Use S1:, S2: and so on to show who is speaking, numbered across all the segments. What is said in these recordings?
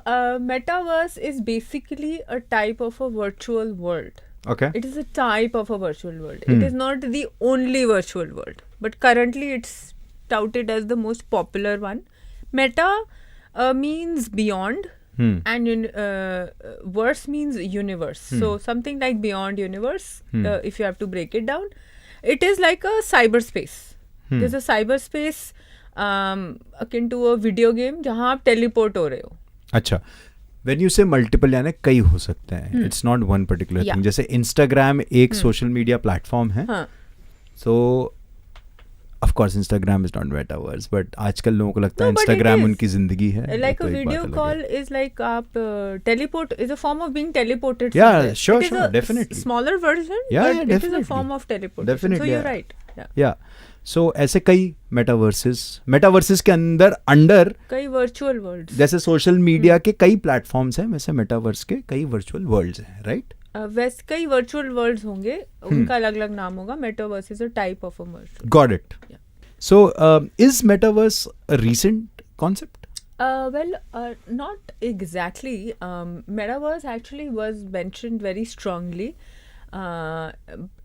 S1: metaverse is basically a type of a virtual world.
S2: Okay.
S1: It is a type of a virtual world. It is not the only virtual world, but currently it's touted as the most popular one. Meta means beyond, and verse means universe. So something like beyond universe, if you have to break it down, it is like a cyberspace. There's a cyberspace akin to a video game जहाँ आप teleport हो रहे हो.
S2: अच्छा, when you say multiple यानी कई हो सकते हैं. It's not one particular thing. जैसे Instagram एक social media platform है. So of course Instagram is not metaverse, but आजकल लोगों को लगता है Instagram उनकी जिंदगी है.
S1: Like a video call is like आप teleport is a form of being teleported.
S2: Yeah, sure, definitely.
S1: Smaller version, but it is a form of teleportation.
S2: Definitely,
S1: so you're right.
S2: Yeah. So ऐसे कई metaverses के under
S1: कई virtual world's,
S2: जैसे social media के कई platforms हैं, वैसे metaverse के कई वर्चुअल वर्ल्ड्स हैं, राइट?
S1: वैसे कई वर्चुअल वर्ल्ड्स होंगे, उनका अलग अलग नाम होगा. Metaverse is a type of a virtual.
S2: Got it. So is metaverse a recent concept?
S1: Not exactly. Metaverse actually was mentioned very strongly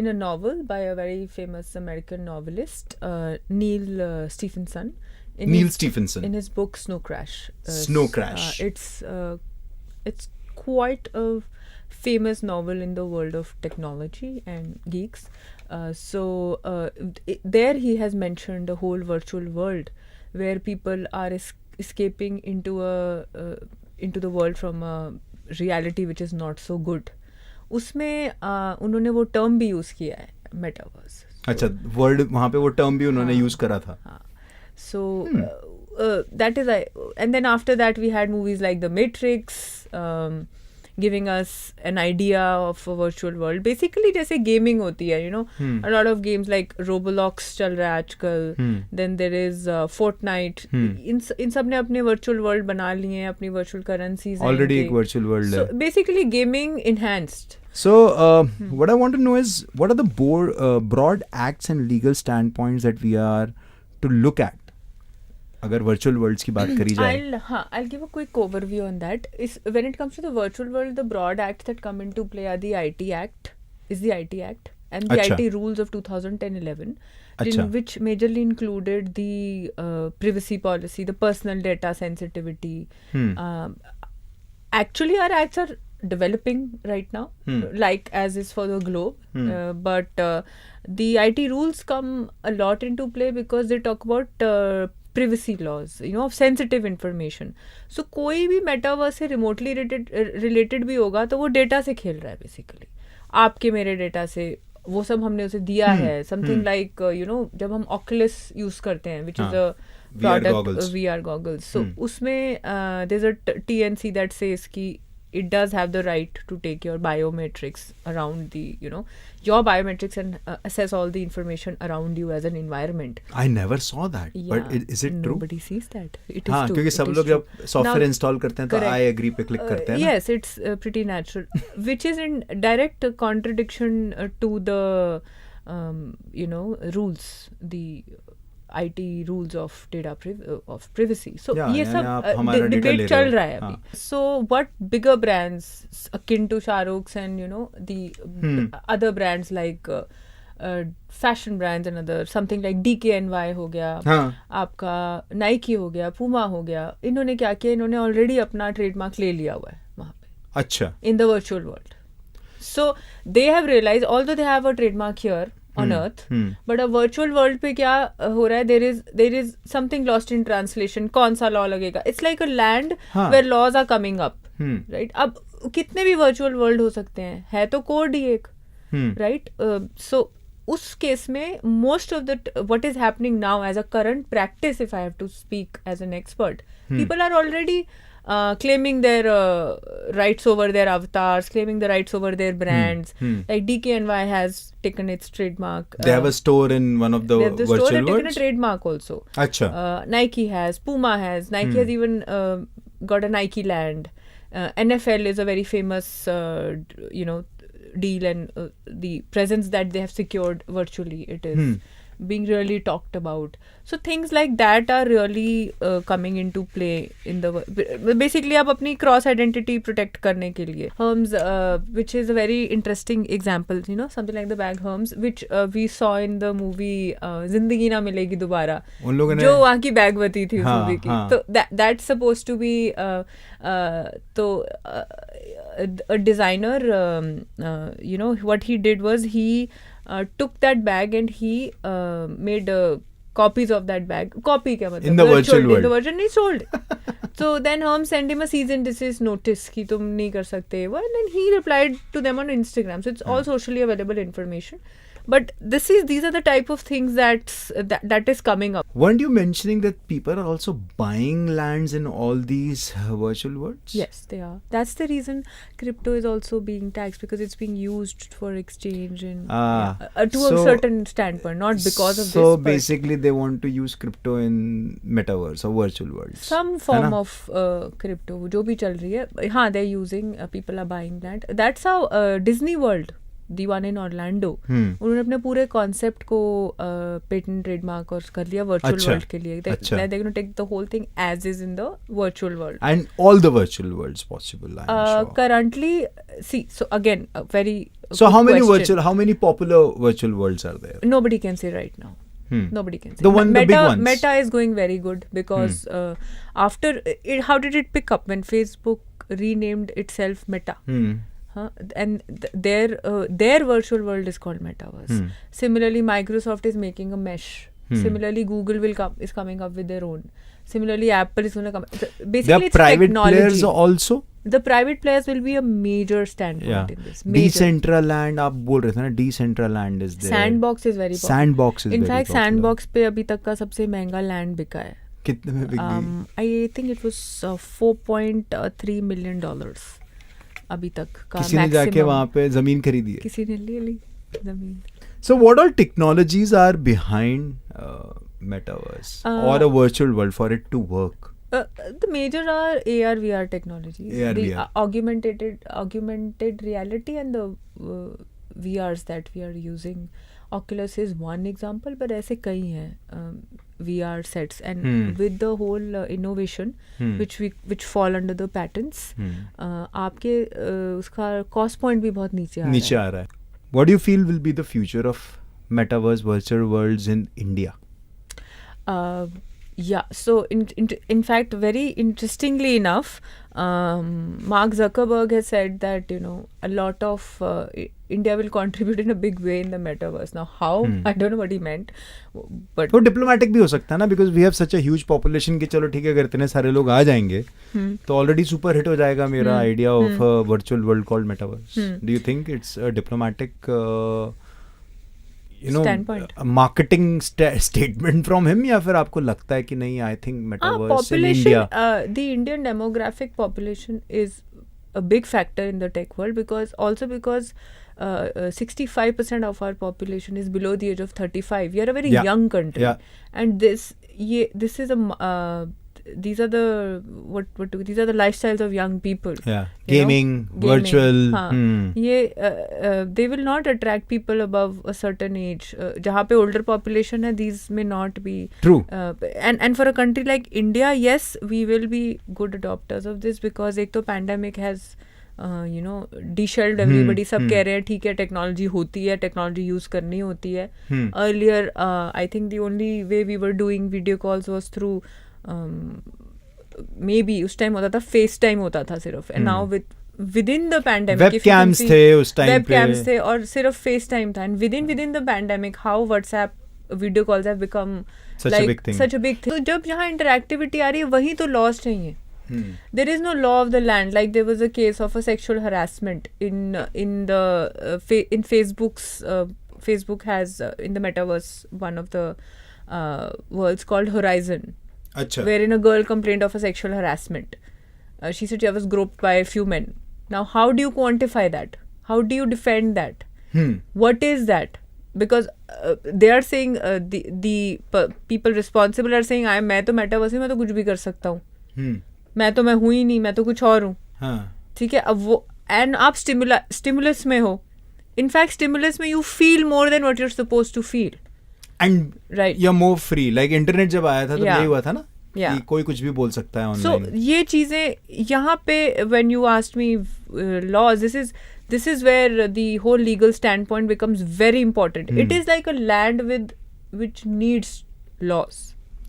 S1: in a novel by a very famous American novelist, Neil Stephenson. In his book Snow Crash. It's quite a famous novel in the world of technology and geeks. There he has mentioned a whole virtual world where people are escaping into the world from a reality which is not so good. उसमें उन्होंने वो term भी use किया है, metaverse.
S2: अच्छा, word वहाँ पे वो टर्म भी उन्होंने यूज़ करा था.
S1: So that is, and then after that we had movies like The Matrix, giving us an idea of a virtual world. Basically जैसे गेमिंग होती है, you know, a lot of games like Roblox चल रहा है आजकल. Then there is Fortnite. इन सब ने अपने virtual world बना लिए हैं, अपनी virtual currencies.
S2: Already एक virtual world है.
S1: So basically gaming enhanced.
S2: So what I want to know is, what are the broad acts and legal standpoints that we are to look at अगर virtual worlds की बात करी जाए?
S1: I'll give a quick overview on that. When it comes to the virtual world, the broad acts that come into play are the IT Act, and the IT rules of 2010-11, which majorly included the privacy policy, the personal data sensitivity. Actually, our acts are developing right now, like as is for the globe, but the IT rules come a lot into play because they talk about privacy laws, you know, of sensitive information. So कोई भी metaverse से remotely related भी होगा तो वो data से खेल रहा है basically. आपके मेरे data से वो सब हमने उसे दिया है. Something like you know, जब हम Oculus use करते हैं, which is a product, VR goggles. So उसमें there's a TNC that says कि it does have the right to take your biometrics around your biometrics and assess all the information around you as an environment.
S2: I never saw that. Yeah, but is it true?
S1: Nobody sees that. It is true.
S2: क्योंकि सब लोग जब software install करते हैं तो I agree पे click करते हैं ना?
S1: Yes, it's pretty natural, which is in direct contradiction to the rules, the IT rules of data of privacy. So ये सब debate चल रहा है अभी. So what bigger brands akin to Shahrukh and the other brands like fashion brands and other, something like DKNY हो गया, आपका Nike हो गया, Puma हो गया, इन्होंने क्या किया, इन्होंने already अपना trademark ले लिया हुआ है वहाँ पे.
S2: अच्छा.
S1: In the virtual world. So they have realized, although they have a trademark here on earth, but a virtual world पे क्या हो रहा है, there is something lost in translation. कौन सा law लगेगा? It's like a land where laws are coming up, right? अब कितने भी virtual world हो सकते हैं, है तो code ही एक, right? So उस केस में most of what is happening now as a current practice, if I have to speak as an expert, people are already claiming their rights over their avatars, claiming the rights over their brands. Like DKNY has taken its trademark.
S2: They have a store in one of the virtual worlds. They have
S1: taken a trademark also.
S2: Achha.
S1: Nike has, Puma has. Nike has even got a Nike Land. NFL is a very famous, deal, and the presence that they have secured virtually. It is being really talked about. So things like that are really coming into play in the basically आप अपनी cross identity protect करने के लिए Hermes, which is a very interesting example, you know, something like the bag Hermes, which we saw in the movie जिंदगी ना मिलेगी दोबारा, जो वहाँ की बैगवती थी उस मूवी की. तो that's supposed to be तो a designer, you know, what he did was he took that bag and he made copies of that bag. Copy क्या मतलब?
S2: In the virtual world.
S1: In the virtual, he sold. So then Hermes sent him a cease and desist notice कि तुम नहीं कर सकते वो, and then he replied to them on Instagram. So it's all socially available information. But these are the type of things that is coming up.
S2: Weren't you mentioning that people are also buying lands in all these virtual worlds?
S1: Yes, they are. That's the reason crypto is also being taxed, because it's being used for exchange and to a certain standpoint, not because of this.
S2: So basically, they want to use crypto in metaverse or virtual worlds.
S1: Some form of crypto, जो भी चल रही है. हाँ, they're using. People are buying land. That's how Disney World, the one in Orlando, उन्होंने अपने पूरे concept को पेटेंट ट्रेडमार्क और कर लिया वर्चुअल वर्ल्ड के लिए. They're going to take the whole thing as is in the virtual world.
S2: And all the virtual worlds possible, I'm sure.
S1: Currently, see, so again, a very
S2: so how many popular virtual worlds are there?
S1: Nobody can say right now. Nobody can say.
S2: The big ones.
S1: Meta is going very good because after it, how did it pick up when Facebook renamed itself Meta? And their virtual world is called Metaverse. Similarly, Microsoft is making a mesh. Similarly, Google is coming up with their own. Similarly, Apple is going to come. So basically, it's
S2: private
S1: technology.
S2: Players also.
S1: The private players will be a major standpoint in this.
S2: Decentraland, आप बोल रहे थे ना, Decentraland is there.
S1: Sandbox is very popular.
S2: Sandbox is
S1: in
S2: very
S1: fact,
S2: popular.
S1: Sandbox पे अभी तक का सबसे महंगा लैंड बिका है.
S2: कितने में बिक गई?
S1: I think it was $4.3 million. अभी तक का
S2: किसी ने जाके वहाँ पे जमीन खरीदी है?
S1: किसी ने ले ली जमीन.
S2: So what all technologies are behind metaverse or a virtual world for it to work?
S1: The major are AR VR technologies,
S2: VR.
S1: augmented reality and the VRs that we are using. Oculus is one example, but ऐसे कई हैं VR sets, and with the whole innovation which fall under the patents, आपके उसका cost point भी बहुत नीचे आ रहा है.
S2: What do you feel will be the future of metaverse virtual worlds in India?
S1: Yeah, so in fact, very interestingly enough, Mark Zuckerberg has said that, you know, a lot of India will contribute in a big way in the metaverse. Now, how? I don't know what he meant. But
S2: तो diplomatic भी हो सकता है ना, because we have such a huge population कि चलो ठीक है, अगर इतने सारे लोग आ जाएंगे तो already super hit हो जाएगा मेरा idea of a virtual world called metaverse. Do you think it's a diplomatic
S1: standpoint,
S2: a marketing statement from him, या फिर आपको लगता है कि नहीं, I think metaverse in India?
S1: The Indian demographic population is a big factor in the tech world, because 65% of our population is below the age of 35. We are a very young country, and this is these are the these are the lifestyles of young people.
S2: Gaming, virtual.
S1: They will not attract people above a certain age. जहाँ पे older population है, these may not be
S2: true.
S1: And for a country like India, yes, we will be good adopters of this, because एक तो pandemic has de-shelled everybody. सब कह रहे हैं ठीक है, टेक्नोलॉजी होती है, टेक्नोलॉजी यूज करनी होती है. Earlier, I think the only way we were doing video calls was through maybe उस टाइम होता था FaceTime होता था सिर्फ, and now within the pandemic
S2: webcams थे उस टाइम पे,
S1: webcams थे और सिर्फ FaceTime था, and within the pandemic how WhatsApp video calls have become such a big thing. तो जब यहाँ interactivity आ रही है, वही तो lost नहीं है. There is no law of the land. Like there was a case of a sexual harassment in Facebook's Facebook has in the metaverse one of the worlds called Horizon, wherein a girl complained of a sexual harassment. She said she was groped by a few men. Now, how do you quantify that? How do you defend that? What is that? Because they are saying the people responsible are saying मैं तो metaverse में मैं तो कुछ भी कर सकता हूँ. मैं हूँ ही नहीं, मैं तो कुछ और हूँ. ठीक है, अब वो एंड आप स्टिमुलस में हो. इनफैक्ट स्टिमुलस में you feel more than what you are supposed to feel.
S2: And
S1: Right.
S2: You are more free. Like internet जब आया था तब
S1: Yeah.
S2: यही हुआ था ना
S1: Yeah.
S2: कि कोई कुछ भी बोल सकता है
S1: So
S2: ऑनलाइन.
S1: ये चीजें यहाँ पे when you asked me laws, this is where the whole legal standpoint becomes very important. It is like a land which needs laws.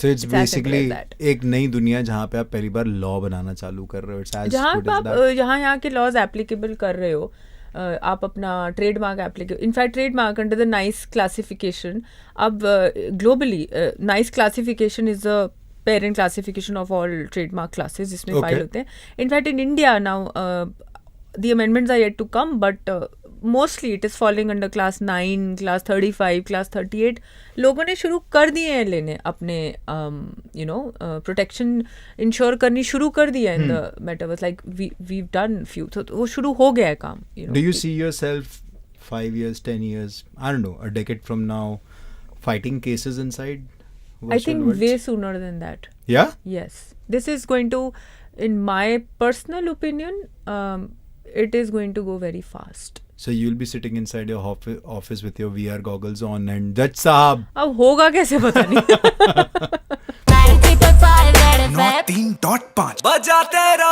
S2: So it's
S1: It's as simple
S2: basically
S1: as that.
S2: एक नई दुनिया जहाँ पे आप पहली बार law बनाना चालू कर रहे हो. It's as
S1: जहाँ
S2: good
S1: पे
S2: as
S1: आप
S2: that.
S1: जहाँ यहाँ के लॉज एप्लीकेबल कर रहे हो, आप अपना trademark applicable, in fact trademark under the Nice classification. अब globally Nice classification is the parent classification of all trademark classes जिसमें
S2: Okay.
S1: फाइल होते हैं. In fact in India now the amendments are yet to come, but mostly it is falling under class 9, class 35, class 38. लोगों ने शुरू कर दिए हैं लेने अपने प्रोटेक्शन इंश्योर करनी शुरू कर दिया in the metaverse. Like we've done few, तो वो शुरू हो गया है काम.
S2: Do you see yourself 5 years, 10 years, I don't know, a decade from now, fighting cases inside
S1: I
S2: virtual
S1: think
S2: worlds?
S1: way sooner than that.
S2: Yeah?
S1: Yes, this is going to, in my personal opinion, it is going to go very fast.
S2: So you'll be sitting inside your office with your VR goggles on and Judge Saab.
S1: अब होगा कैसे पता नहीं.
S3: 93.5 बजाते रहो.